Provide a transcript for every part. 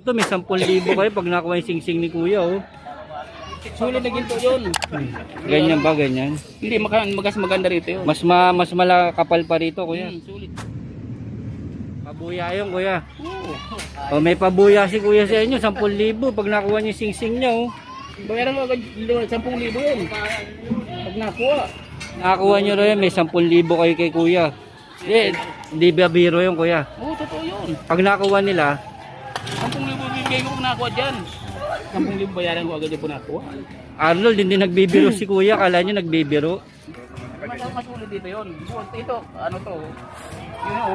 to, may 10,000 kayo pag nakuha yung singsing ni kuya, oh. Sulit na ginto yun. Ganyan ba, ganyan? Hindi, magas maganda rito yun. Mas malakapal pa rito, kuya. Sulit. Pabuya yun, kuya. Oo. O, may pabuya si kuya sa inyo, 10,000 pag nakuha niyo yung singsing niya, oh. Bayaran mo agad 10,000 yun. Pag nakuha. Nakakuha niyo rin, may 10,000 kayo kay kuya. Hindi ba biro yun, kuya? Oo, totoo yun. Pag nakuha nila, 10,000 bibigay ko kung nakuha dyan. 10,000 bayaran ko agad yung po nakuha. Arnold, hindi nagbibiro si kuya, kala niyo nagbibiro. Mas ulit dito yun. Ito, ano to? Yun o.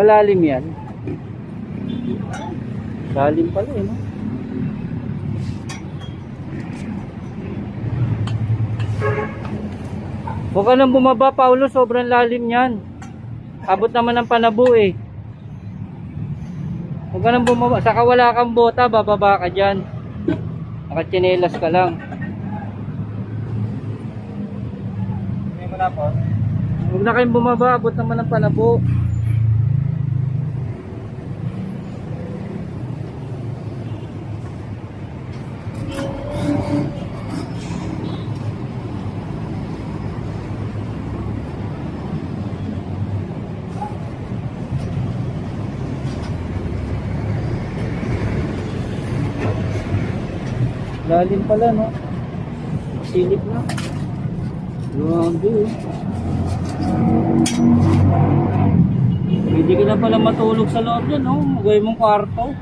malalim yan. Lalim pala, eh, no? Huwag ka nang bumaba, Paulo, sobrang lalim yan. Abot naman ng panabo, eh. Huwag ka nang bumaba, saka wala kang bota, bababa ka dyan. Nakatsinelas ka lang. Huwag na kayong bumaba, abot naman ng panabo. Lalim pala, no? Silip na. Grabe, eh. Hindi ka na pala matulog sa loob yan, no? Magay mong kwarto.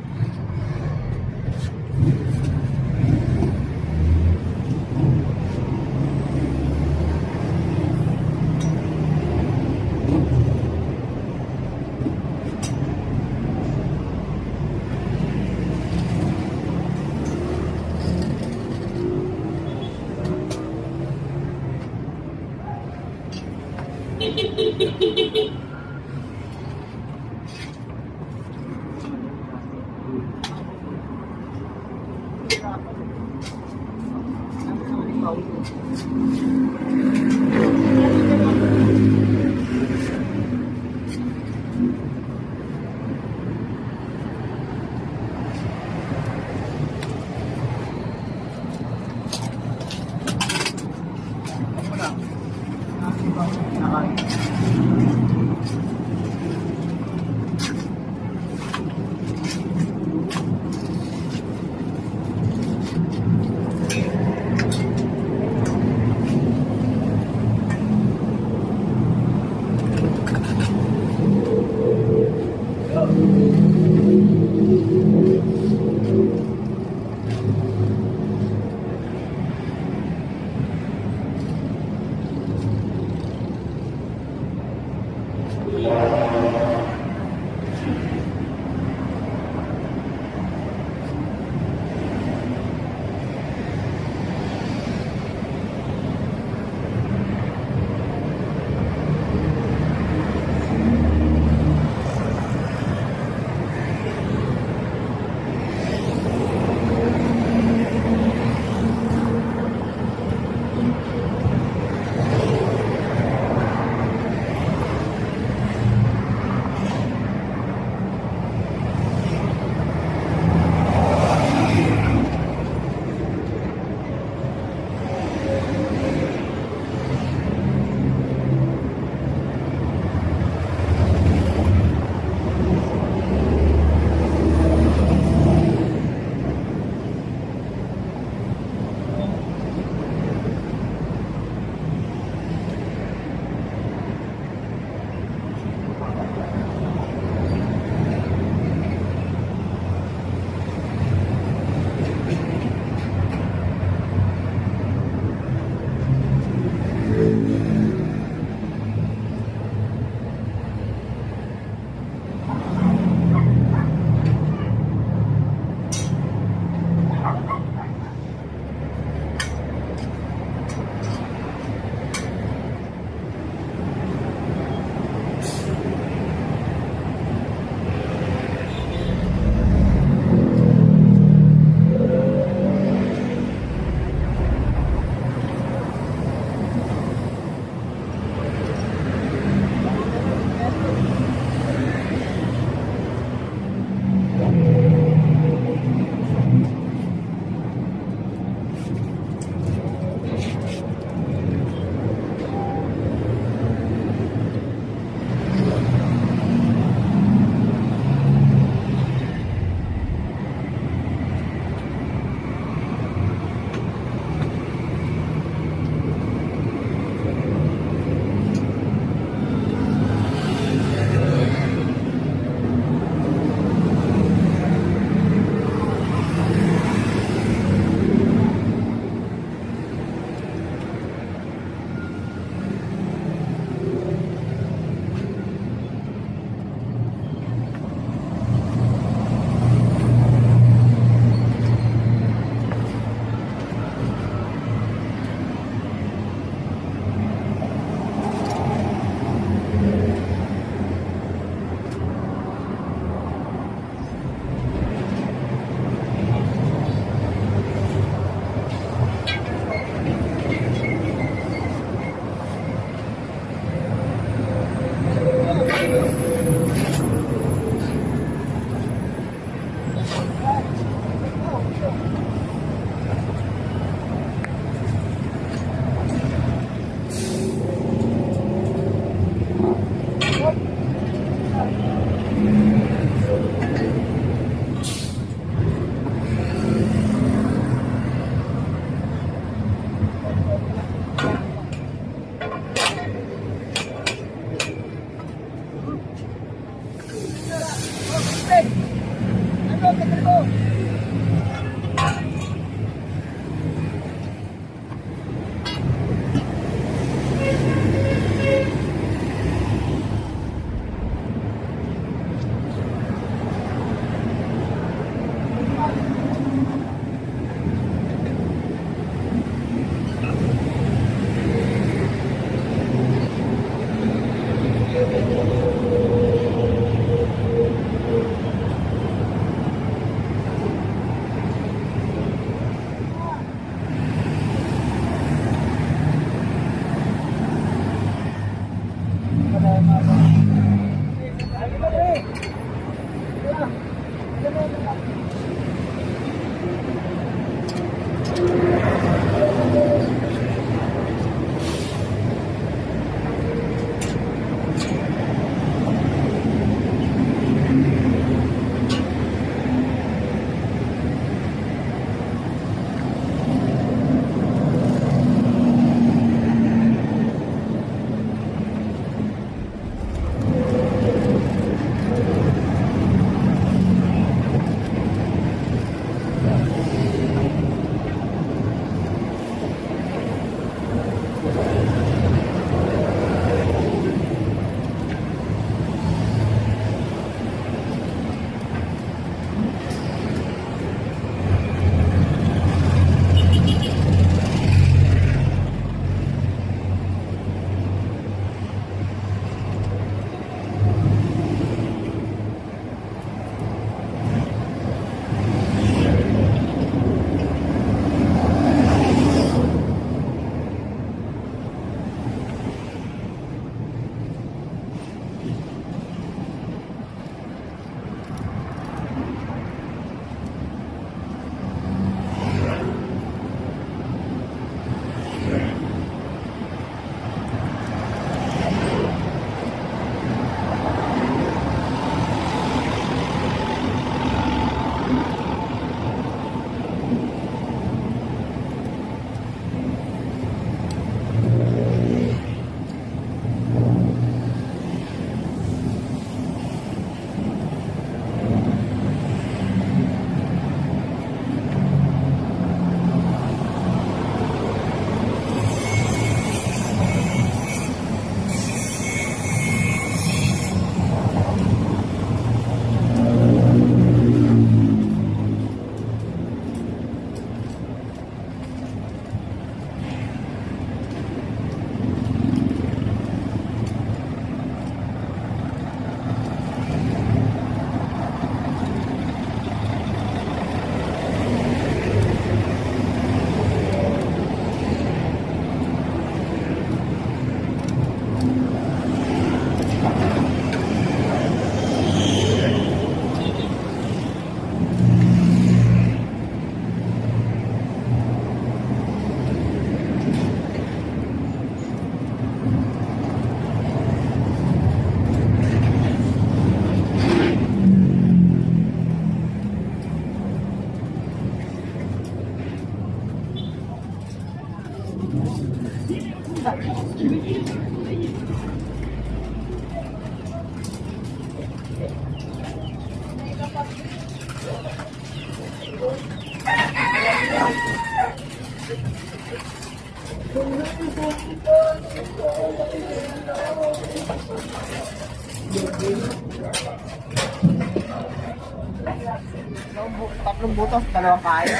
Tatlong butas, dalawang kaya.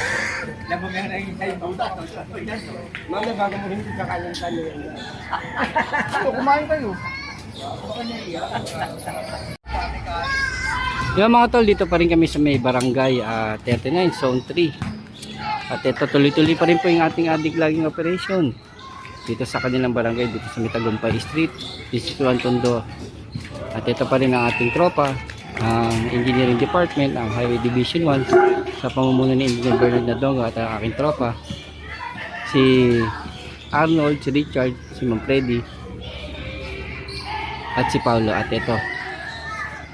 Labog nga na yung isang butas. Mamaya bago mo hindi kakalang talo. Kumain kayo. Yung mga tol, dito pa rin kami sa may barangay 39, Zone 3. At ito, tuloy-tuloy pa rin po yung ating adik laging operation. Dito sa kanilang barangay, dito sa Mitagumpay Street, District 1 Tondo. At ito pa rin ang ating tropa, ang Engineering Department, ang Highway Division 1, sa pamumuno ni Engineer Bernard Nadonga at ang aking tropa, si Arnold, si Richard, si Ma'am Freddy, at si Paulo. At ito,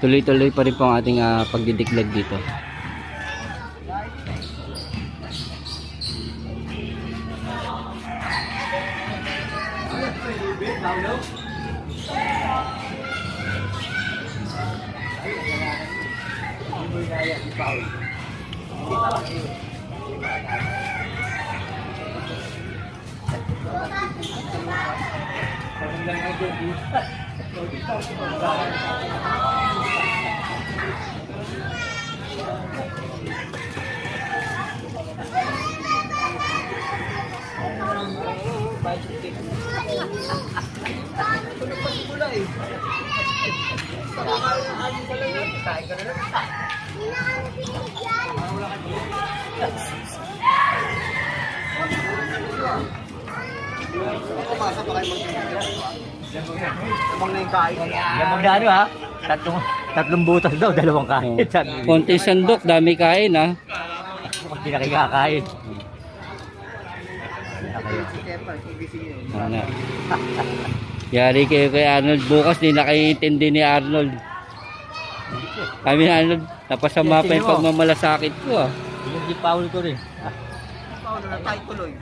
tuloy-tuloy pa rin po ang ating pagdidiklag dito. Abang na yung kain. Lamang na ano ha? Tatlong butas daw, dalawang kain. Sabi niya. Konting sandok, dami kain ha. Mukhang di na kayo kakain. Si Kepal, ibisig yun. Ano? Yari kayo kay Arnold. Bukas di na kayo intindi ni Arnold. Kami ni Arnold, napasama pa yung pagmamalasakit ko ah. Yung di Paul ko rin. Paano na tayo tuloy?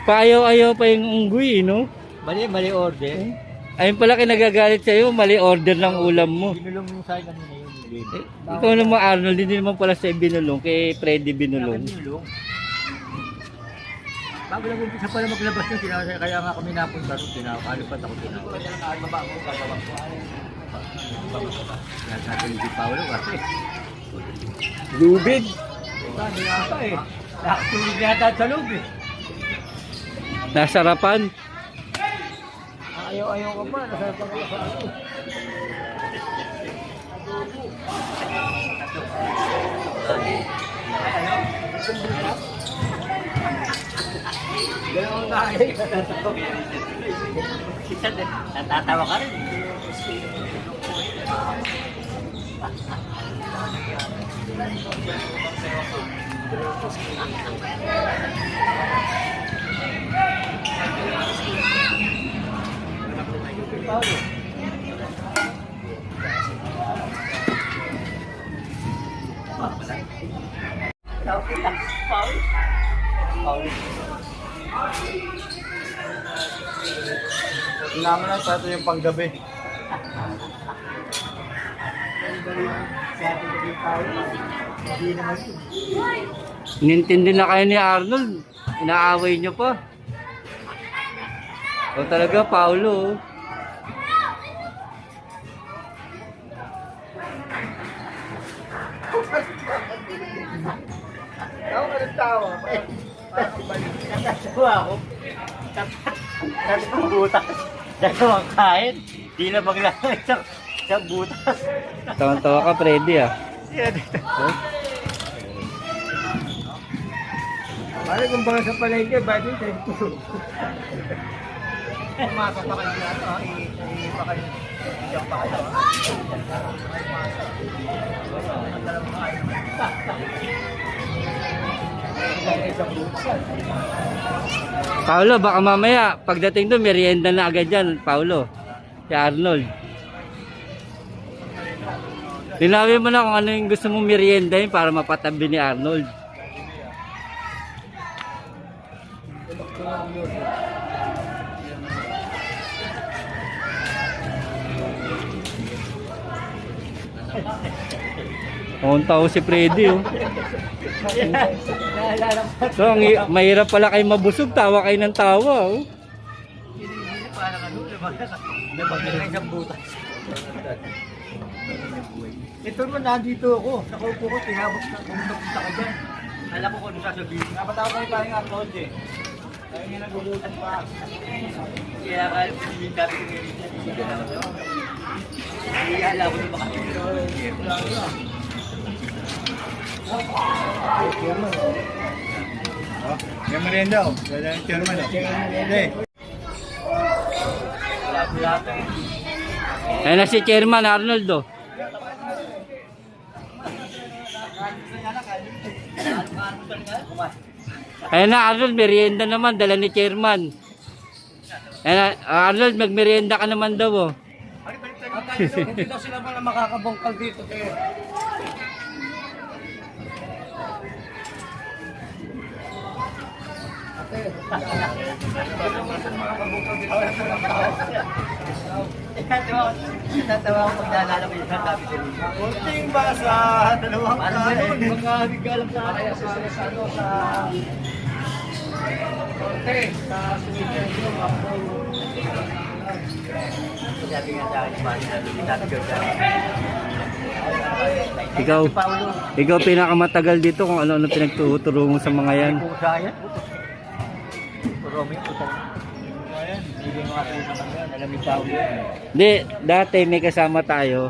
Paayaw-ayaw pa yung unggoy, no? Mali order. Ayun pala kinagagalit sa'yo, mali order ng ulam mo. Binulong mo sa akin kanina yun. Ikaw naman Arnold, hindi naman pala sa'yo binulong, kay Freddy binulong. Binulong. Bago lang umpisa pala maglabas yun, kaya nga kami napunta rin. Kinakalipat ako tinawag. Kaya sabi ni Paolo kasi. Lubid. Hindi nga pa eh. Nakatulog yata sa loob eh. Nasarapan. Ayaw ka pa, nasarapan ka sa loob. Natatawa ka rin. Naman lang sa ito yung panggabi. Inintindi na kayo ni Arnold. Inaaway nyo pa. O talaga, Paulo. Ako ka nagtawa. Natawa ako. Tatlong butas. Dalawang kain. Di na maglalagay sa butas. Tawan-tawa ka, Freddy ah. Pare kung baka sa palengke, ba't yung tayo tulog? Umasa pa kayo na ito, hindi pa kayo. Diyan pa kayo. Paulo, baka mamaya, pagdating doon, merienda na agad yan, Paulo. Si Arnold. Linawin mo na kung ano yung gusto mong meriendahin para mapatabi ni Arnold. Ang tao si Freddy oh. So, mahirap pala kayo mabusog, tawa kayo ng tawa oh. Parang ano, nabagay sa butas. Ito naman, nandito ako. Nakaupo ko, tinabot na kung napunta ka dyan. Alam ko kung ano sasabihin. Dapat ako kayo parang upload eh. Kaya nga nagulutan pa. Kaya kaya ko yung dati ko yung hindi alam ko yung makakita. Yung merienda oh. Dala yung chairman oh. Hindi. Ayun na si Chairman Arnold oh. Ayun na Arnold, merienda naman, dala ni Chairman. Ayun na, Arnold, magmerienda ka naman daw oh. Hindi daw sila pala makakabongkal dito kayo. Natawa ko pag naalala ko yung sabi ko rin. Kunting basa, dalawang Paano ba yun? Baka hindi ka alam sa akin. Sabi nga sa akin, paano sabi ko sa Ikaw, Si Paolo. ikaw pinakamatagal dito kung ano-ano pinagtuturo mo sa mga yan. Pusa yan. Romy, puta. Ayan, hindi mga pusa ka yan. Alam ni Paolo yan. Hindi, dati may kasama tayo.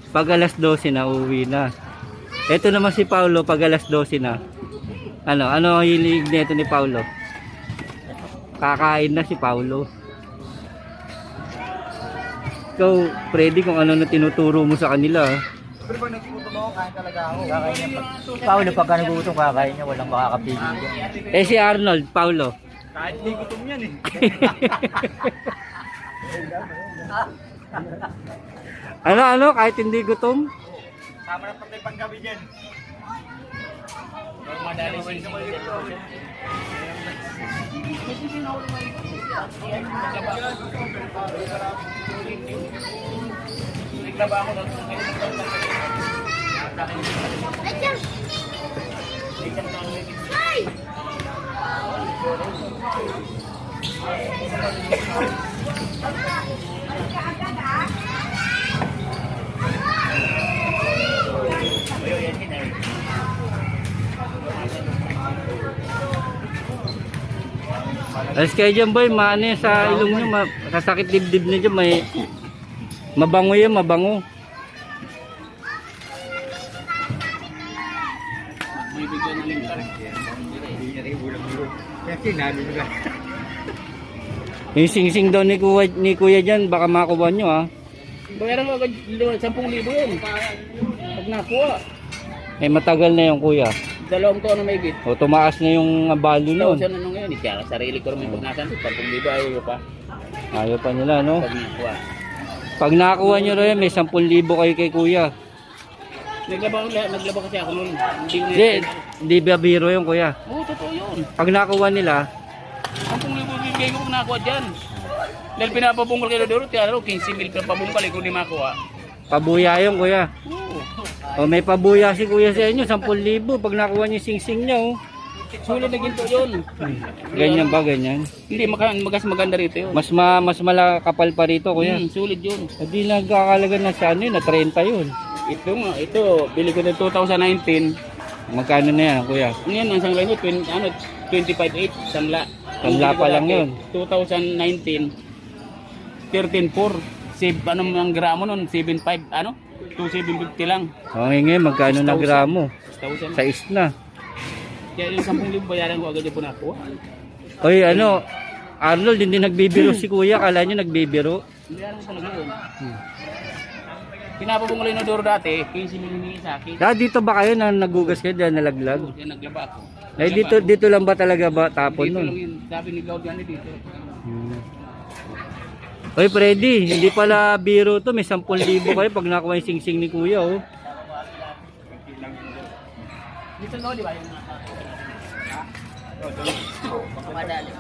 Pag alas 12 na, uwi na. Ito naman si Paulo, pag alas 12 na. Ano ang hilig nito ni Paulo? Kakain na si Paulo. Ikaw, Freddy, kung ano na tinuturo mo sa kanila. Pero pag nagputo mo, kain talaga ako. Kakain niya. Paolo, pagka nagutom, kakain niya. Walang makakapigil yan. Eh si Arnold, Paulo. Kahit hindi gutom yan eh. Ano, kahit hindi gutom? Sama na patay panggabi dyan. Madali siya. Naglaba ako ng Alas kayo dyan boy, maano yan sa ilong nyo, kasakit dibdib nyo dyan, may mabango yan, mabango. may bigyan ng lingkar. Hindi niya rin ulang-ulang. Kaya sinabi mo na. Yung sing-sing daw ni kuya dyan, baka makuha nyo ha. Bayaran mo agad 10,000 yun. Pag nakuha. Eh matagal na yung kuya. 2 taon na may git. O tumaas na yung balo nun. Sa ano ngayon, kaya sarili ko rin pag nasan, 10,000 ayaw pa. Ayaw pa nila no. Pag nakuha. Pag nakakuha nyo rin, may 10,000 kayo kay kuya. Naglaba kasi ako noon. Di ba biro yung kuya? Oo, totoo yun. Pag nakuha nila, 10,000 bibigay ko kung nakuha dyan. Dahil pinapabungkal kayo doon, kaya 15,000 pinapabungkal kung di makuha. pabuya yung kuya. Oo. O may pabuya si kuya sa inyo, 10,000 pag nakuha nyo yung sing-sing nyo. Sulit na ginto yun. Ganyan ba, ganyan? Hindi, magas maganda rito yun. Mas malakapal pa rito kuya. Sulit yun. Hindi nagkakalaga na sa ano yun, na 30 yun. Ito nga, ito, bili ko ng 2019. Magkano na yan kuya? Ngayon, ang sangla nyo, 25.8 sangla. Sangla pa lang yun. 2019, 13.4. Ang gramo nun, 7.5, 2,750 lang. O ngayon, magkano na gramo? 6,000. Sa is na. Kaya yung 10,000 bayaran ko agad yung punakuha. Oy, Arnold, hindi nagbibiro si kuya. Kala nyo nagbibiro. Bayaran ko talaga yun. Pinapabungkal yung Nodoro dati, 15 millimeter sa akin. Dito ba kayo na nagugas kayo dyan, nalaglag? Yan, naglaba ako. Ay, dito lang ba talaga ba tapon Dito nun? lang yun, sabi ni Gaud yan dito. Oy, Freddy, hindi pala biro to. May 10,000 kayo pag nakuha yung sing-sing ni kuya, oh. Dito no, di ba? Yung madali.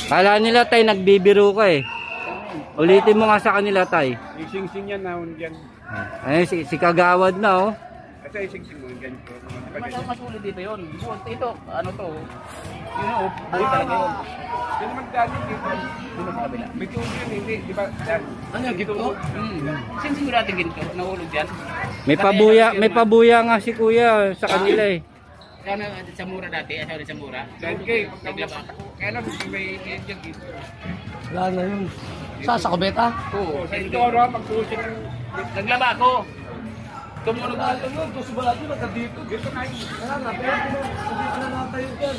Kala nila, tay, nagbibiro ka eh. Ulitin mo nga sa kanila, tay. Ising-sing yan na, dyan. Ay, si Kagawad na, oh. Ito ising-sing mo, dyan. Masulit dito yun. Ito, ano to? Yun o, buhay talaga yun. Yan naman dati dito. Dito sa kabila. May tubig yun, hindi. Di ba? Yan. Ano yung ginto? Sing-sing natin ginto, nahulog dyan. May pabuya nga si kuya sa kanila eh. Kaya sa mura dati, asawa sa mura. Dahil kayo, Naglaba. kaya lang may dyan dito. Wala na yun. Sa kubeta? Oo, Sa ito, ano, pagsusin ng... naglaba ako. Tumunog na. yun, gusto ba natin magkadito? Dito na yun. Wala na, pero hindi na natayo dyan.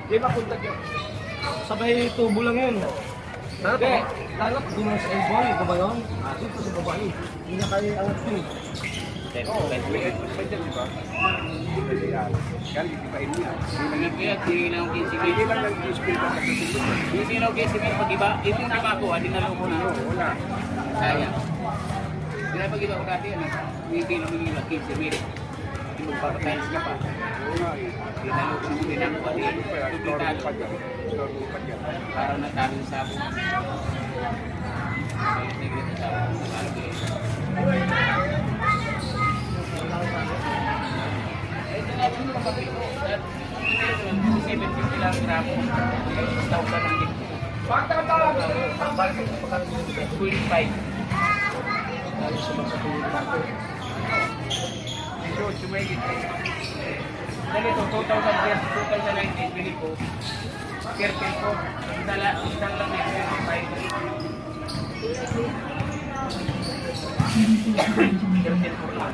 Di ba punta dyan? Sabay tubo lang yun. Hindi. Lalo pag doon sa elbow, ito ba yun? Dito sa babae. Hindi na kayo angat yun. Hindi ko yan, hindi lang ako 15 mil. Hindi lang ako 15 mil. Pag iba, ito yung nakakuha, dinalo ko na. Wala. Sayang. Kaya pag iba ko dati, hindi lang mga 15 mil. Hindi magpapatiles ka pa. Dinalo ko na dinakuha din. Duplikado. Parang natalo yung sabon. Negrito sabon. Ito nga po yung kapatid ko. 750 lang gramo. 6,000 ang dito. 25. Dali ito, 2019, bili ko. Kertel ko. Isang lang yung 25. Kertel ko lang.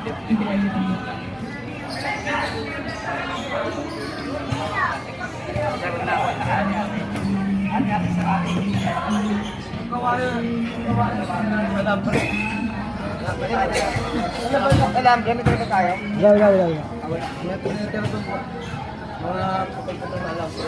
Alam, gamit rin tayo. Wala. Mga tinitira doon po. Mga kapag-kapag na alam ko.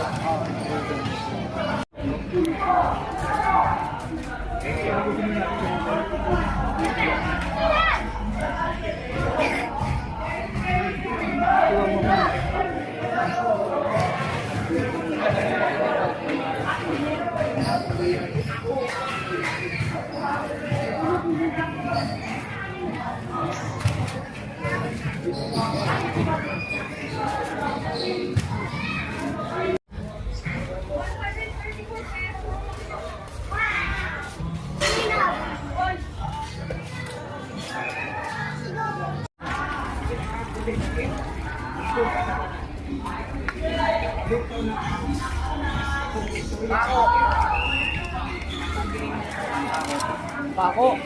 Pako.